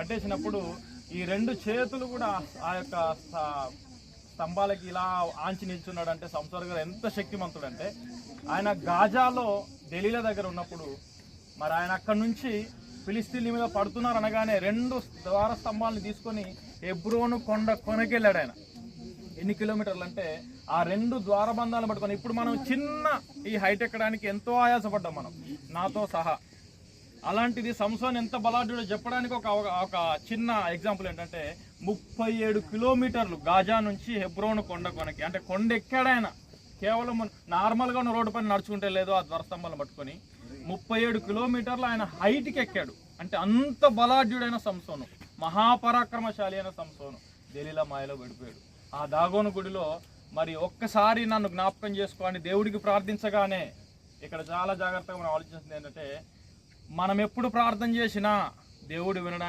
కట్టేసినప్పుడు ఈ 2 చేతులు కూడా ఆ యొక్క స్తంభాలకి ఇలా ఆంచి నిల్చున్నాడు. అంటే సంసార్ గారు ఎంత శక్తిమంతుడంటే ఆయన గాజాలో ఢిల్లీల దగ్గర ఉన్నప్పుడు మరి ఆయన అక్కడి నుంచి ఫిలిస్తీన్ల మీద పడుతున్నారు అనగానే 2 ద్వార స్తంభాలను తీసుకొని హెబ్రోను కొనకెళ్ళాడు. ఆయన ఎన్ని కిలోమీటర్లు అంటే ఆ 2 ద్వారబంధాలను పట్టుకొని, ఇప్పుడు మనం చిన్న ఈ హైట్ ఎక్కడానికి ఎంతో ఆయాసపడ్డాం మనం, నాతో సహా. అలాంటిది సంసోన్ ఎంత బలాఢ్యుడో చెప్పడానికి ఒక చిన్న ఎగ్జాంపుల్ ఏంటంటే 37 కిలోమీటర్లు గాజా నుంచి హెబ్రోను కొనకి, అంటే కొండ ఎక్కాడు ఆయన. కేవలం నార్మల్గా ఉన్న రోడ్డు పైన నడుచుకుంటే లేదు ఆ ద్వారస్తంభాలను పట్టుకొని 37 కిలోమీటర్లు ఆయన హైట్కి ఎక్కాడు. అంటే అంత బలాఢ్యుడైన సంసోను, మహాపరాక్రమశాలి అయిన సంసోను దెలీలా మాయలో పడిపోయాడు. ఆ దాగోను గుడిలో మరి ఒక్కసారి నన్ను జ్ఞాపకం చేసుకో అని దేవుడికి ప్రార్థించగానే, ఇక్కడ చాలా జాగ్రత్తగా మనం ఆలోచించింది ఏంటంటే, మనం ఎప్పుడు ప్రార్థన చేసినా దేవుడు వినడానికి